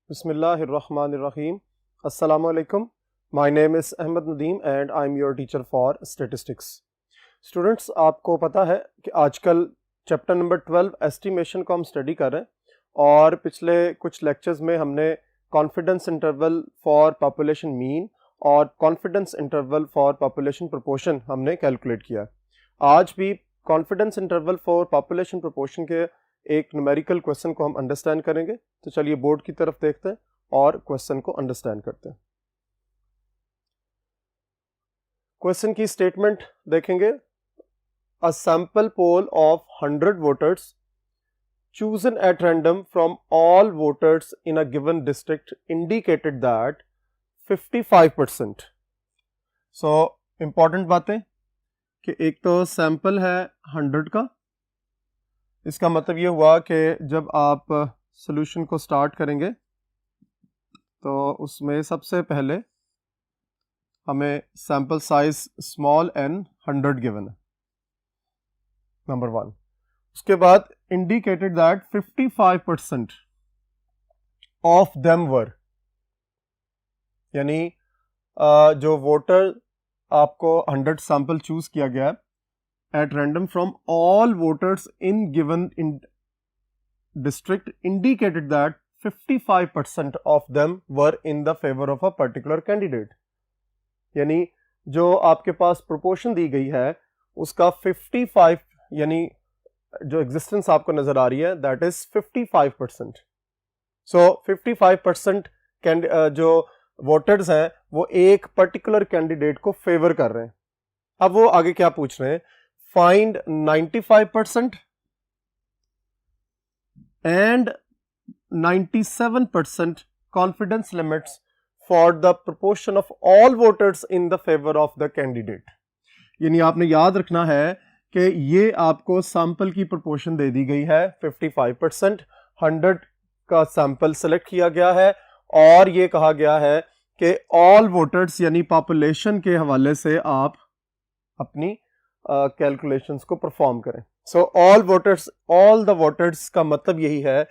Bismillahirrahmanirrahim. Assalamu alaikum. My name is Ahmed Nadeem and I am your teacher for statistics. Students, आपको पता है कि आजकल chapter number 12 estimation को हम स्टडी कर रहे हैं और पिछले कुछ लेक्चर्स में हमने confidence interval for population mean और confidence interval for population proportion हमने कैलकुलेट किया। आज भी confidence interval for population proportion के एक न्यूमेरिकल क्वेश्चन को हम अंडरस्टैंड करेंगे। तो चलिए बोर्ड की तरफ देखते हैं और क्वेश्चन को अंडरस्टैंड करते हैं। क्वेश्चन की स्टेटमेंट देखेंगे। A sample poll of 100 voters chosen at random from all voters in a given district indicated that 55%। So important बातें कि एक तो सैंपल है 100 का, इसका मतलब ये हुआ कि जब आप सॉल्यूशन को स्टार्ट करेंगे तो उसमें सबसे पहले हमें sample size small n 100 given है, नंबर 1। उसके बाद indicated that 55% of them were, यानी जो वोटर आपको 100 सैंपल चूज किया गया at random from all voters in given district indicated that 55% of them were in the favor of a particular candidate। यानी जो आपके पास प्रोपोर्शन दी गई है उसका 55, यानी जो एग्जिस्टेंस आपको नजर आ रही है दैट इज 55%। सो 55% जो वोटर्स हैं वो एक पर्टिकुलर कैंडिडेट को फेवर कर रहे हैं। अब वो आगे क्या पूछ रहे हैं, find 95% and 97% confidence limits for the proportion of all voters in the favor of the candidate। यानी आपने याद रखना है कि ये आपको सैंपल की प्रोपोर्शन दे दी गई है 55%, 100 का सैंपल सेलेक्ट किया गया है और ये कहा गया है कि ऑल वोटर्स यानी पॉपुलेशन के हवाले से आप अपनी कैलकुलेशंस को परफॉर्म करें। सो ऑल द वोटर्स का मतलब यही है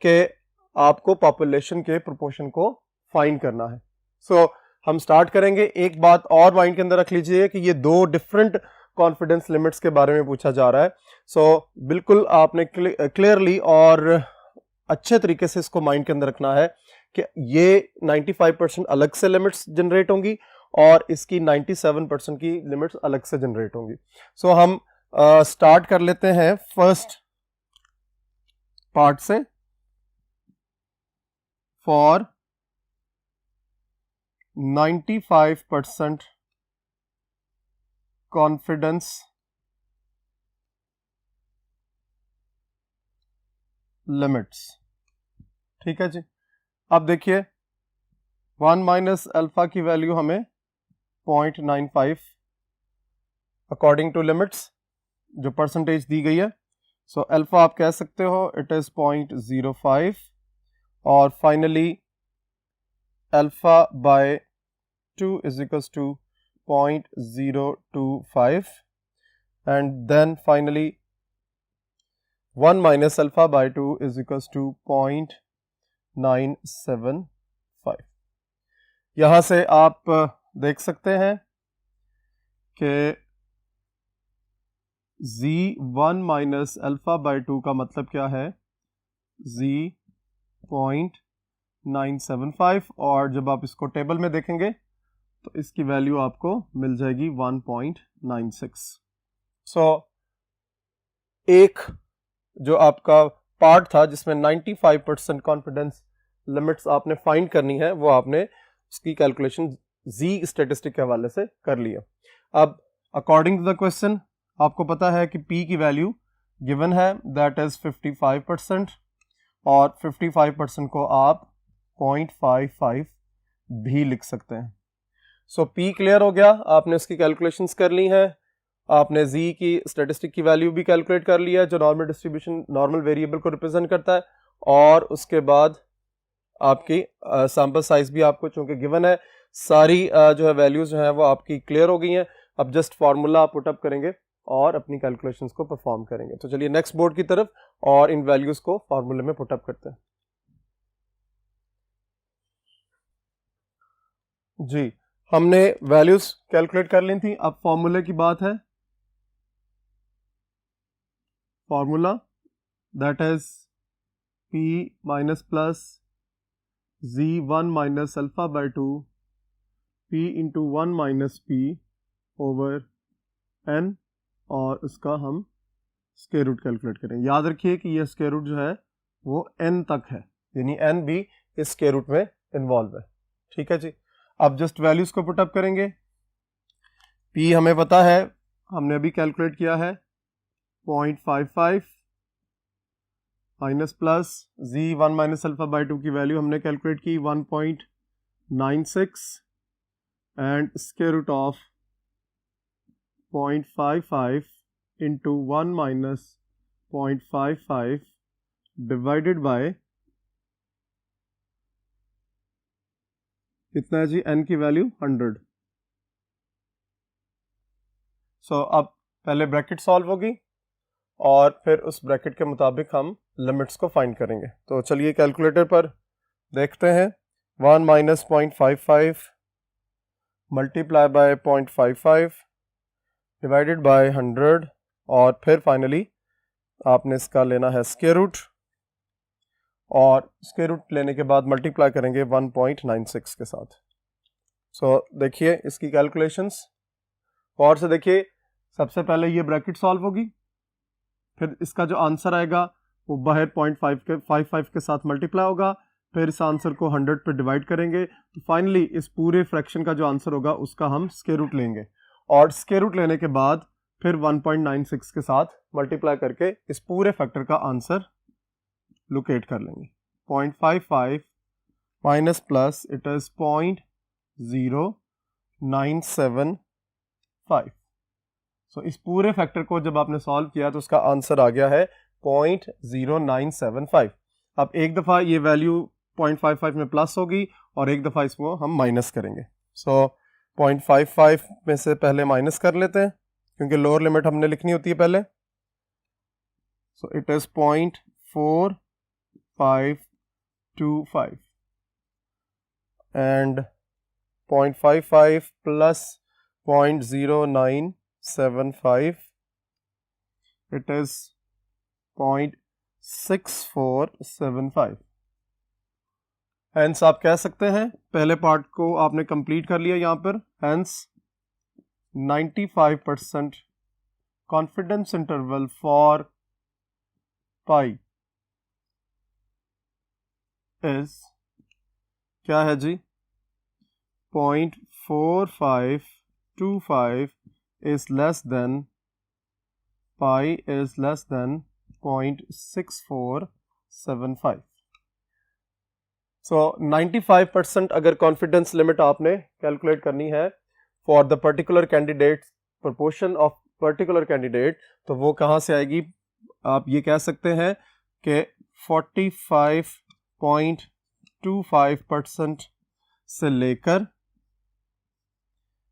कि आपको पॉपुलेशन के प्रोपोर्शन को फाइंड करना है। सो हम स्टार्ट करेंगे। एक बात और माइंड के अंदर रख लीजिए कि ये दो डिफरेंट कॉन्फिडेंस लिमिट्स के बारे में पूछा जा रहा है। सो बिल्कुल आपने क्लियरली और अच्छे तरीके से इसको माइंड के अंदर रखना है कि ये 95% अलग से लिमिट्स जनरेट होंगी और इसकी 97% की लिमिट्स अलग से जनरेट होंगी। सो हम स्टार्ट कर लेते हैं फर्स्ट पार्ट से। फॉर 95% कॉन्फिडेंस लिमिट्स, ठीक है जी। अब देखिए 1 माइनस अल्फा की वैल्यू हमें 0.95 अकॉर्डिंग टू लिमिट्स जो परसेंटेज दी गई है। सो अल्फा आप कह सकते हो इट इज 0.05 और finally alpha by 2 is equals to 0.025 and then finally 1 minus alpha by 2 is equals to 0.975। यहां से आप देख सकते हैं कि z1 माइनस अल्फा बाय 2 का मतलब क्या है, z.975, और जब आप इसको टेबल में देखेंगे तो इसकी वैल्यू आपको मिल जाएगी 1.96। सो एक जो आपका पार्ट था जिसमें 95% कॉन्फिडेंस लिमिट्स आपने फाइंड करनी है वो आपने उसकी कैलकुलेशन जी स्टेटिस्टिक के हवाले से कर लिया। अब अकॉर्डिंग टू द क्वेश्चन आपको पता है कि P की वैल्यू गिवन है दैट इज 55% और 55% को आप 0.55 भी लिख सकते हैं। सो P क्लियर हो गया, आपने उसकी कैलकुलेशंस कर ली हैं, आपने Z की स्टेटिस्टिक की वैल्यू भी कैलकुलेट कर लिया है जो नॉर्मल डिस्ट्रीब्यूशन नॉर्मल वेरिएबल को रिप्रेजेंट करता है, और उसके बाद आपकी सैंपल साइज भी आपको चूंकि गिवन है, सारी जो है वैल्यूज जो है वो आपकी क्लियर हो गई हैं। अब जस्ट फार्मूला आप पुटअप करेंगे और अपनी कैलकुलेशंस को परफॉर्म करेंगे। तो चलिए नेक्स्ट बोर्ड की तरफ और इन वैल्यूज को फार्मूले में पुटअप करते हैं। जी हमने वैल्यूज कैलकुलेट कर ली थी। अब फॉर्मूले की बात है, formula that is p minus plus z1 minus alpha by 2 p into 1 minus p over n, और उसका हम स्क्वायर रूट कैलकुलेट करें। याद रखिए कि ये स्क्वायर रूट जो है वो n तक है, यानी n भी इस स्क्वायर रूट में इन्वॉल्व है। ठीक है जी। अब जस्ट वैल्यूज को पुटअप करेंगे। p हमें पता है, हमने अभी कैलकुलेट किया है 0.55 minus plus z1 minus alpha by 2 की वैल्यू हमने कैलकुलेट की 1.96 and square root of 0.55 into 1 minus 0.55 divided by कितना है जी, n की वैल्यू 100। सो अब पहले ब्रैकेट सॉल्व होगी और फिर उस ब्रैकेट के मुताबिक हम लिमिट्स को फाइंड करेंगे। तो चलिए कैलकुलेटर पर देखते हैं। 1 minus 0.55 multiply by 0.55 divided bye 100, और फिर फाइनली आपने इसका लेना है स्क्वायर रूट, और स्क्वायर रूट लेने के बाद मल्टीप्लाई करेंगे 1.96 के साथ। सो देखिए इसकी कैलकुलेशंस और से देखिए, सबसे पहले ये ब्रैकेट सॉल्व होगी, फिर इसका जो आंसर आएगा वो बाहर 0.55 के साथ मल्टीप्लाई होगा, फिर इस आंसर को 100 पे डिवाइड करेंगे, तो फाइनली इस पूरे फ्रैक्शन का जो आंसर होगा उसका हम स्क्वायर रूट लेंगे, और स्क्वायर रूट लेने के बाद फिर 1.96 के साथ मल्टीप्लाई करके इस पूरे फैक्टर का आंसर लोकेट कर लेंगे। 0.55 माइनस प्लस इट इज 0.0975। सो इस पूरे फैक्टर को जब आपने सॉल्व किया तो उसका आंसर आ गया है 0.0975। अब एक दफ़ा ये वैल्यू 0.55 में प्लस होगी और एक दफ़ा इसको हम माइनस करेंगे। सो 0.55 में से पहले माइनस कर लेते हैं क्योंकि लोअर लिमिट हमने लिखनी होती है पहले। So it is 0.4525 and 0.55 plus 0.0975 it is 0.6475। Hence आप कह सकते हैं पहले पार्ट को आपने कंप्लीट कर लिया यहाँ पर। Hence 95% confidence interval for pi is क्या है जी, 0.4525 is less than pi is less than 0.6475। So 95% अगर कॉन्फिडेंस लिमिट आपने कैलकुलेट करनी है for the particular candidate, proportion of particular candidate, तो वो कहाँ से आएगी? आप ये कह सकते हैं कि 45.25% से लेकर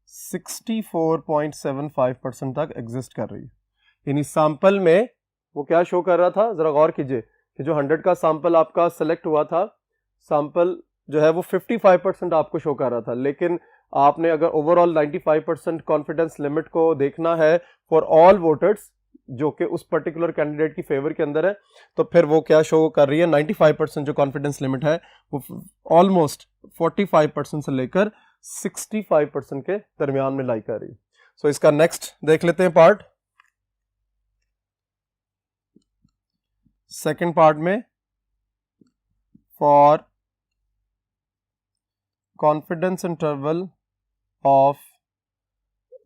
64.75% तक एग्जिस्ट कर रही है। यानी सैंपल में वो क्या शो कर रहा था, जरा गौर कीजिए कि जो 100 का सैंपल आपका सेलेक्ट हुआ था, सैंपल जो है वो 55% आपको शो कर रहा था, लेकिन आपने अगर ओवरऑल 95% कॉन्फिडेंस लिमिट को देखना है फॉर ऑल वोटर्स जो कि उस पर्टिकुलर कैंडिडेट की फेवर के अंदर है, तो फिर वो क्या शो कर रही है, 95% जो कॉन्फिडेंस लिमिट है वो ऑलमोस्ट 45% से लेकर 65% के दरमियान में लाई कर रही है। सो इसका नेक्स्ट देख लेते हैं पार्ट। सेकेंड पार्ट में for confidence interval of,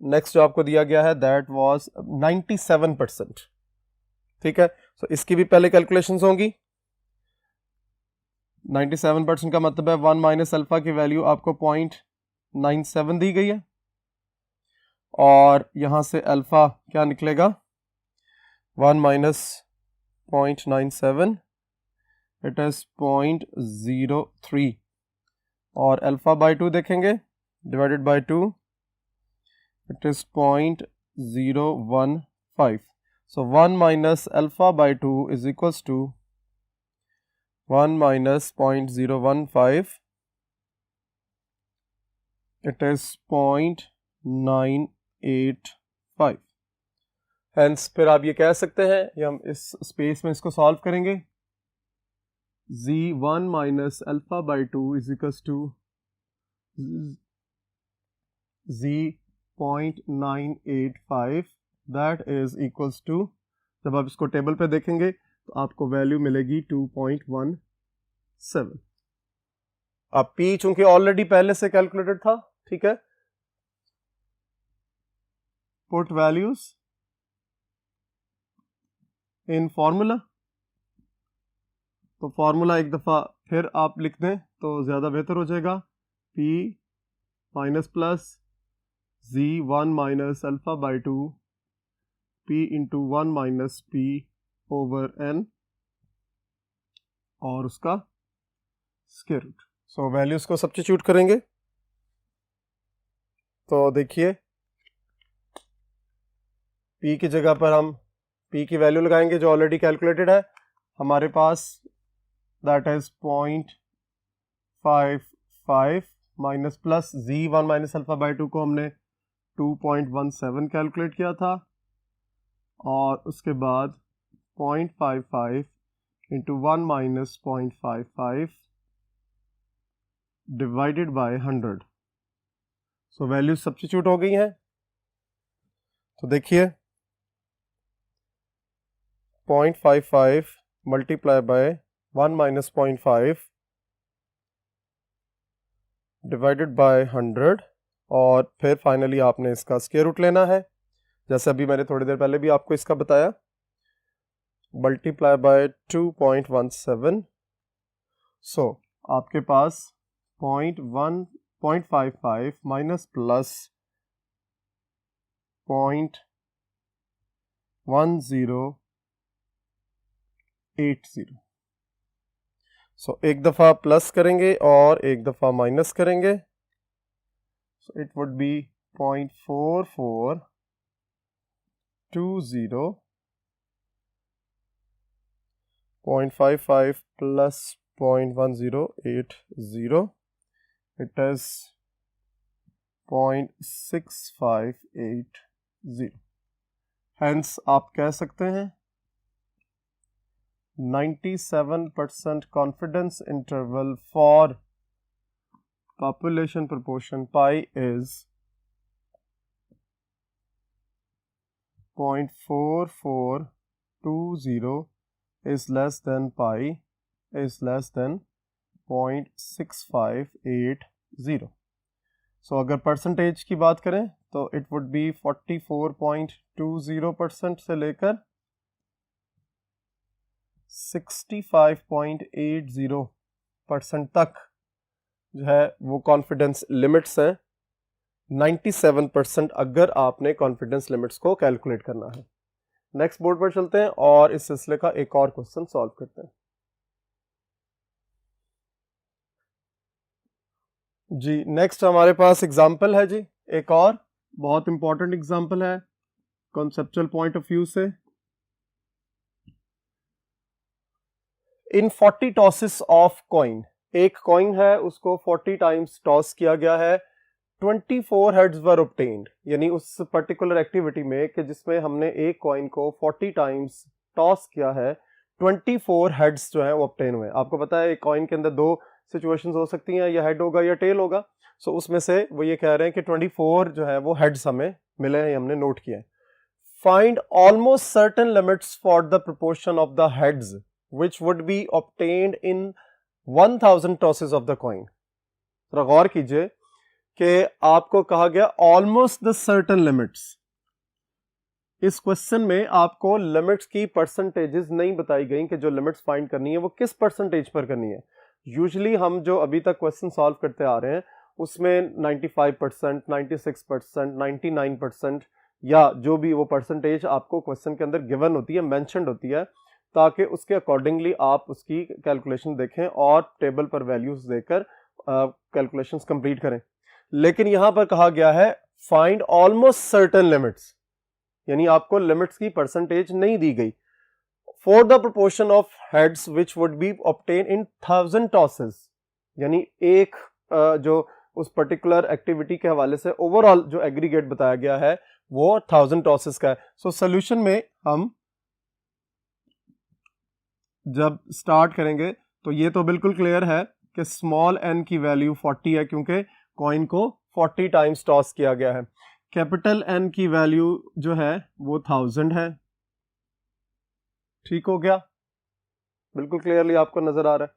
next जो आपको दिया गया है दैट वाज 97%। ठीक है, सो इसकी भी पहले कैलकुलेशंस होंगी। 97% का मतलब है 1 माइनस अल्फा की वैल्यू आपको 0.97 दी गई है, और यहां से अल्फा क्या निकलेगा, 1 माइनस 0.97 इट इज 0.03, और अल्फा बाय 2 देखेंगे divided by 2 it is 0.015. So 1 minus alpha by 2 is equals to 1 minus 0.015 it is 0.985। Hence फिर आप ये कह सकते हैं, ये हम इस स्पेस में इसको सॉल्व करेंगे, z1 minus alpha by 2 is equals to z.985, that is equals to, जब आप इसको टेबल पे देखेंगे तो आपको वैल्यू मिलेगी 2.17। अब P चूंकि ऑलरेडी पहले से कैलकुलेटेड था, ठीक है, पुट वैल्यूज इन फॉर्मूला, तो फॉर्मूला एक दफा फिर आप लिख दें तो ज्यादा बेहतर हो जाएगा, P minus plus z1 minus alpha by 2 P into 1 minus P over n और उसका स्क्वायर रूट। सो वैल्यूज को सब्स्टिट्यूट करेंगे तो देखिए P की जगह पर हम P की वैल्यू लगाएंगे जो ऑलरेडी कैलकुलेटेड है हमारे पास, that is 0.55 minus plus z1 minus alpha by 2 को हमने 2.17 कैलकुलेट किया था, और उसके बाद 0.55 into 1 minus 0.55 divided bye 100। So value substitute हो गई हैं, तो देखिए 0.55 multiply by 1 minus 0.5 divided by 100, और फिर फाइनली आपने इसका स्क्वायर रूट लेना है, जैसे अभी मैंने थोड़ी देर पहले भी आपको इसका बताया, मल्टीप्लाई बाय 2.17। सो आपके पास 0.55 माइनस प्लस 0.1080। सो एक दफा प्लस करेंगे और एक दफा माइनस करेंगे, so it would be 0.4420, 0.55 plus 0.1080, it is 0.6580। hence आप कह सकते हैं 97% confidence interval for population proportion pi is 0.4420 is less than pi is less than 0.6580। सो अगर परसेंटेज की बात करें तो इट वुड बी 44.20% से लेकर 65.80% तक जो है वो कॉन्फिडेंस लिमिट्स हैं। 97% अगर आपने कॉन्फिडेंस लिमिट्स को कैलकुलेट करना है। नेक्स्ट बोर्ड पर चलते हैं और इस सिलसिले का एक और क्वेश्चन सॉल्व करते हैं। जी नेक्स्ट हमारे पास एग्जाम्पल है जी, एक और बहुत इंपॉर्टेंट एग्जाम्पल है कॉन्सेप्चुअल पॉइंट ऑफ व्यू से। इन 40 टॉसेस ऑफ कॉइन, एक कॉइन है उसको 40 टाइम्स टॉस किया गया है, 24 हेड्स वर ऑब्टेन्ड, यानी उस पर्टिकुलर एक्टिविटी में कि जिसमें हमने एक कॉइन को 40 टाइम्स टॉस किया है, 24 हेड्स जो है वो ऑब्टेन हुए। आपको पता है एक कॉइन के अंदर दो सिचुएशंस हो सकती हैं, या हेड होगा या टेल होगा। सो उसमें से वो ये कह रहे हैं कि 24 जो है वो हेड्स हमें मिले हैं, हमने नोट किया है। Find almost certain limits for the proportion of the heads which would be obtained in 1000 tosses of the coin। तो गौर कीजिए कि आपको कहा गया ऑलमोस्ट द सर्टेन लिमिट्स। इस क्वेश्चन में आपको लिमिट्स की परसेंटेजेस नहीं बताई गई कि जो लिमिट्स फाइंड करनी है वो किस परसेंटेज पर करनी है। यूजुअली हम जो अभी तक क्वेश्चन सॉल्व करते आ रहे हैं उसमें 95%, 96%, 99% या जो भी वो परसेंटेज आपको क्वेश्चन के अंदर गिवन होती है, मेंशन्ड होती है, ताकि उसके अकॉर्डिंगली आप उसकी कैलकुलेशन देखें और टेबल पर वैल्यूज देकर कैलकुलेशंस कंप्लीट करें। लेकिन यहां पर कहा गया है फाइंड ऑलमोस्ट सर्टेन लिमिट्स, यानी आपको लिमिट्स की परसेंटेज नहीं दी गई। For the proportion of heads which would be obtain in 1000 tosses, यानी एक जो उस पर्टिकुलर एक्टिविटी के हवाले से ओवरऑल जो एग्रीगेट बताया गया है वो 1000 टॉसेस का है। सो सोल्यूशन में हम जब स्टार्ट करेंगे तो ये तो बिल्कुल क्लियर है कि स्मॉल n की वैल्यू 40 है क्योंकि कॉइन को 40 टाइम्स टॉस किया गया है। कैपिटल N की वैल्यू जो है वो 1000 है। ठीक हो गया, बिल्कुल क्लियरली आपको नजर आ रहा है।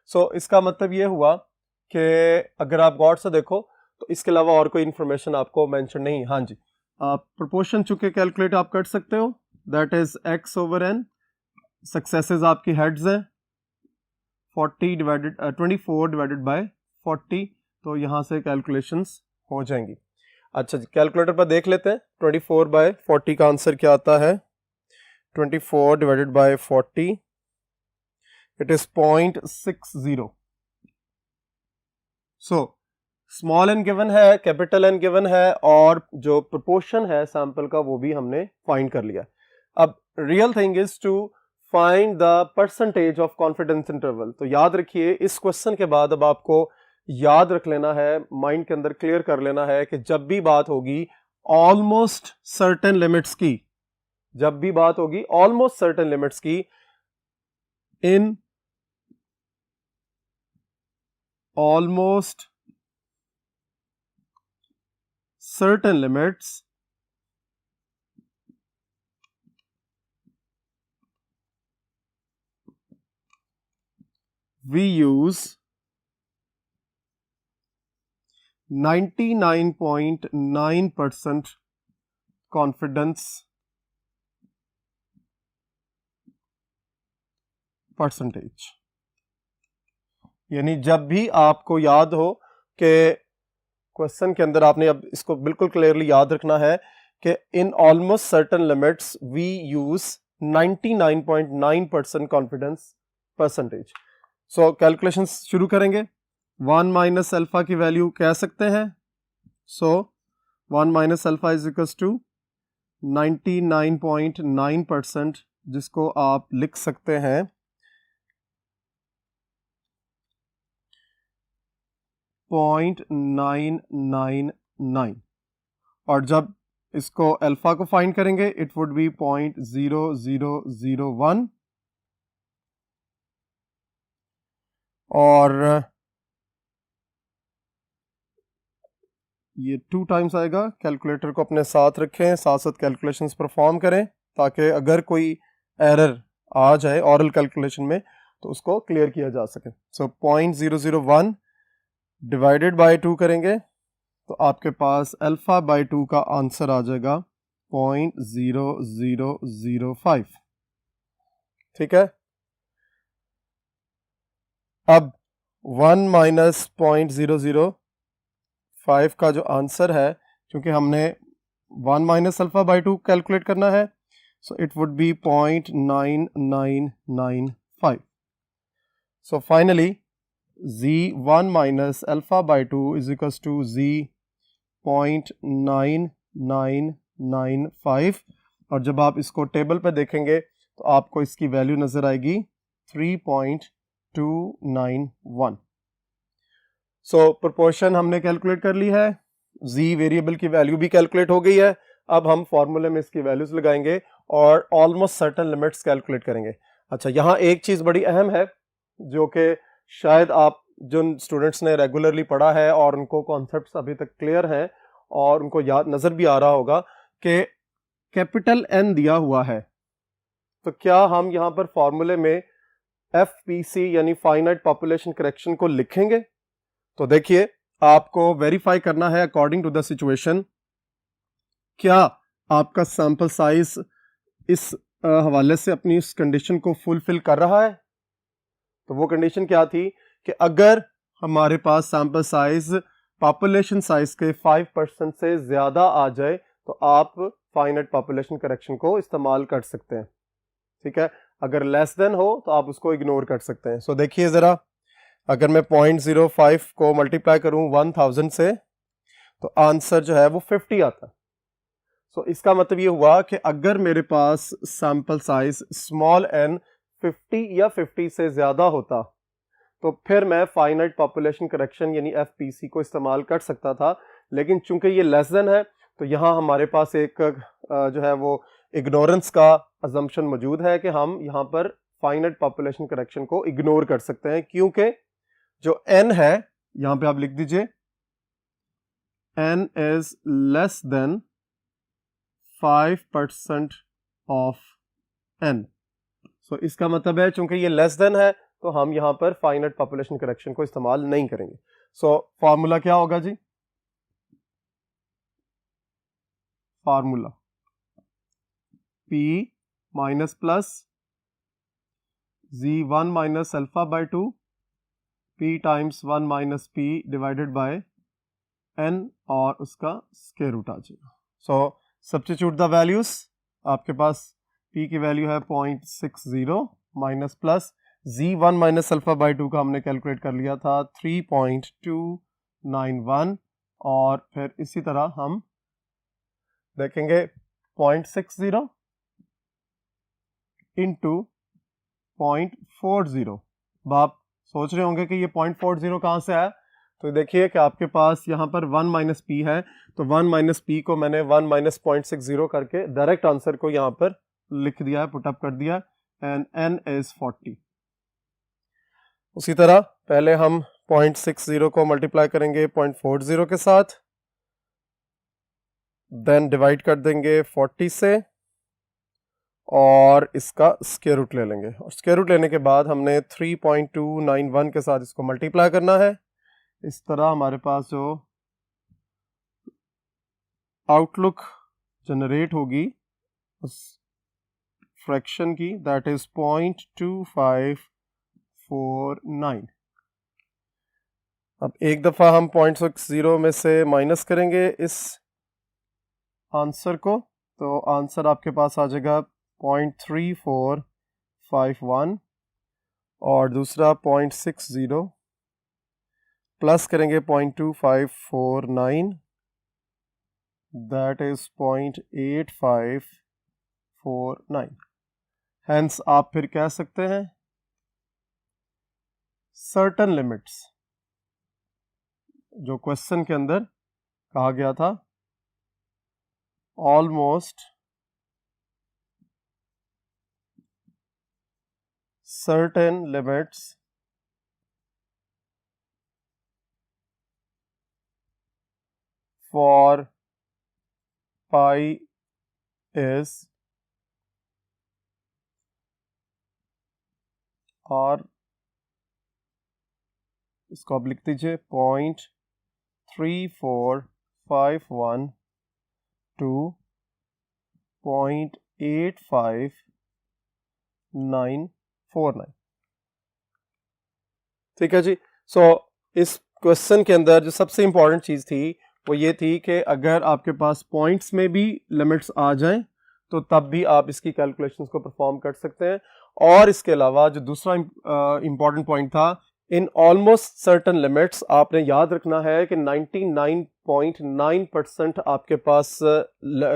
सो इसका मतलब ये हुआ कि अगर आप गौर से देखो तो इसके अलावा और कोई इंफॉर्मेशन आपको मेंशन नहीं। हाँ जी, आप प्रोपोर्शन चुके कैलकुलेट आप कर सकते हो, that is x over n। Successes आपकी हेड्स हैं, 24 डिवाइडेड बाय 40, तो यहाँ से कैलकुलेशंस हो जाएंगी। अच्छा जी, कैलकुलेटर पर देख लेते हैं 24 बाय 40 का आंसर क्या आता है। 24 divided by 40 it is 0.60। So small n given है, कैपिटल N गिवन है और जो प्रोपोर्शन है सैंपल का वो भी हमने फाइंड कर लिया। अब real thing is to find the percentage of confidence interval. तो याद रखिए इस क्वेश्चन के बाद अब आपको याद रख लेना है, माइंड के अंदर क्लियर कर लेना है कि जब भी बात होगी ऑलमोस्ट सर्टेन लिमिट्स की, जब भी बात होगी ऑलमोस्ट सर्टेन लिमिट्स की, in almost certain limits we use 99.9% confidence percentage। यानी जब भी आपको याद हो कि क्वेश्चन के अंदर आपने अब इसको बिल्कुल क्लियरली याद रखना है कि in almost certain limits we use 99.9% confidence percentage. So calculation शुरू करेंगे। 1 माइनस अल्फा की वैल्यू कह सकते हैं। So 1 minus alpha is equals to 99.9%, जिसको आप लिख सकते हैं 0.999, और जब इसको अल्फा को फाइंड करेंगे इट वुड बी 0.0001, और ये 2 टाइम्स आएगा। कैलकुलेटर को अपने साथ रखें, साथ साथ कैलकुलेशंस परफॉर्म करें ताकि अगर कोई एरर आ जाए ऑरल कैलकुलेशन में तो उसको क्लियर किया जा सके। सो 0.001 डिवाइडेड बाय 2 करेंगे तो आपके पास अल्फा बाय 2 का आंसर आ जाएगा 0.0005। ठीक है, अब 1 माइनस 0.005 का जो आंसर है, क्योंकि हमने 1 माइनस अल्फा बाय 2 कैलकुलेट करना है, so it would be 0.9995। So finally z1 minus alpha by 2 is equals to z 0.9995, और जब आप इसको टेबल पे देखेंगे तो आपको इसकी वैल्यू नजर आएगी 3.291। सो प्रोपोर्शन हमने कैलकुलेट कर ली है, z वेरिएबल की वैल्यू भी कैलकुलेट हो गई है। अब हम फॉर्मूले में इसकी वैल्यूज लगाएंगे और ऑलमोस्ट सर्टेन लिमिट्स कैलकुलेट करेंगे। अच्छा, यहाँ एक चीज बड़ी अहम है जो कि शायद आप जिन स्टूडेंट्स ने रेगुलरली पढ़ा है और उनको कॉन्सेप्ट्स अभी तक क्लियर हैं और उनको याद नजर भी आ रहा होगा कि कैपिटल N दिया हुआ है, तो क्या हम यहां पर फॉर्मूले में FPC यानी फाइनाइट पॉपुलेशन करेक्शन को लिखेंगे? तो देखिए, आपको वेरीफाई करना है अकॉर्डिंग टू द सिचुएशन, क्या आपका सैंपल साइज इस हवाले से अपनी इस कंडीशन को फुलफिल कर रहा है। तो वो कंडीशन क्या थी कि अगर हमारे पास सैंपल साइज पॉपुलेशन साइज के 5% से ज्यादा आ जाए तो आप फाइनाइट पॉपुलेशन करेक्शन को इस्तेमाल कर सकते हैं। ठीक है, अगर लेस देन हो तो आप उसको इग्नोर कर सकते हैं। सो देखिए जरा, अगर मैं 0.05 को मल्टीप्लाई करूं 1000 से तो आंसर जो है वो 50 आता है। सो इसका मतलब ये हुआ कि अगर मेरे पास सैंपल साइज स्मॉल n 50 या 50 से ज्यादा होता तो फिर मैं फाइनाइट पॉपुलेशन करेक्शन यानी FPC को इस्तेमाल कर सकता था, लेकिन चूंकि ये लेस देन है तो यहाँ हमारे पास एक जो है वो इग्नोरेंस का अजम्पशन मौजूद है कि हम यहाँ पर फाइनाइट पॉपुलेशन करेक्शन को इग्नोर कर सकते हैं, क्योंकि जो n है यहाँ पे आप लिख दीजिए n is less than 5% of n। सो इसका मतलब है चूंकि ये लेस देन है तो हम यहाँ पर फाइनाइट पॉपुलेशन करेक्शन को इस्तेमाल नहीं करेंगे। सो फॉर्मूला क्या होगा जी? Formula p minus plus z1 minus alpha by 2 p times 1 minus p divided by n और उसका स्क्वायर रूट आ जाएगा। सो सब्स्टिट्यूट द वैल्यूज, आपके पास p की वैल्यू है 0.60 minus plus z1 minus alpha by 2 का हमने कैलकुलेट कर लिया था 3.291 और फिर इसी तरह हम देखेंगे 0.60 इंटू 0.40। अब आप सोच रहे होंगे कि ये 0.40 कहाँ से आया, तो देखिए कि आपके पास यहाँ पर 1 माइनस पी है, तो 1 माइनस पी को मैंने 1 माइनस 0.60 करके डायरेक्ट आंसर को यहाँ पर लिख दिया है, पुटअप कर दिया, एंड n इज 40। उसी तरह पहले हम 0.60 को मल्टीप्लाई करेंगे 0.40 के साथ, देन डिवाइड कर देंगे 40 से और इसका स्क्वायर रूट ले लेंगे, और स्क्वायर रूट लेने के बाद हमने 3.291 के साथ इसको मल्टीप्लाई करना है। इस तरह हमारे पास जो आउटलुक जनरेट होगी उस फ्रैक्शन की, दैट इज 0.2549। अब एक दफ़ा हम 0.60 में से माइनस करेंगे इस आंसर को, तो आंसर आपके पास आ जाएगा 0.3451 और दूसरा 0.60 प्लस करेंगे 0.2549, दैट इज 0.8549। हेंस आप फिर कह सकते हैं सर्टन लिमिट्स, जो क्वेश्चन के अंदर कहा गया था, almost certain limits for pi is और इसको आप लिख दीजिए 0.3451 to 0.85949। ठीक है जी। सो इस क्वेश्चन के अंदर जो सबसे इंपॉर्टेंट चीज़ थी वो ये थी कि अगर आपके पास पॉइंट्स में भी लिमिट्स आ जाएं तो तब भी आप इसकी कैलकुलेशंस को परफॉर्म कर सकते हैं। और इसके अलावा जो दूसरा इंपॉर्टेंट पॉइंट था, इन ऑलमोस्ट सर्टन लिमिट्स आपने याद रखना है कि 99.9% आपके पास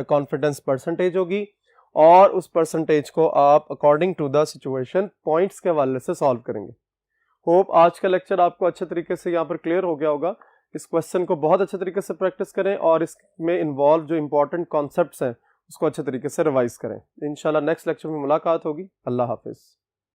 कॉन्फिडेंस परसेंटेज होगी और उस परसेंटेज को आप according to the situation points के हवाले से सॉल्व करेंगे। होप आज का लेक्चर आपको अच्छे तरीके से यहाँ पर क्लियर हो गया होगा। इस क्वेश्चन को बहुत अच्छे तरीके से प्रैक्टिस करें और इसमें इन्वॉल्व जो इंपॉर्टेंट कॉन्सेप्ट्स हैं उसको अच्छे तरीके से रिवाइज करें। इंशाल्लाह नेक्स्ट लेक्चर में मुलाकात होगी। अल्लाह हाफिज़।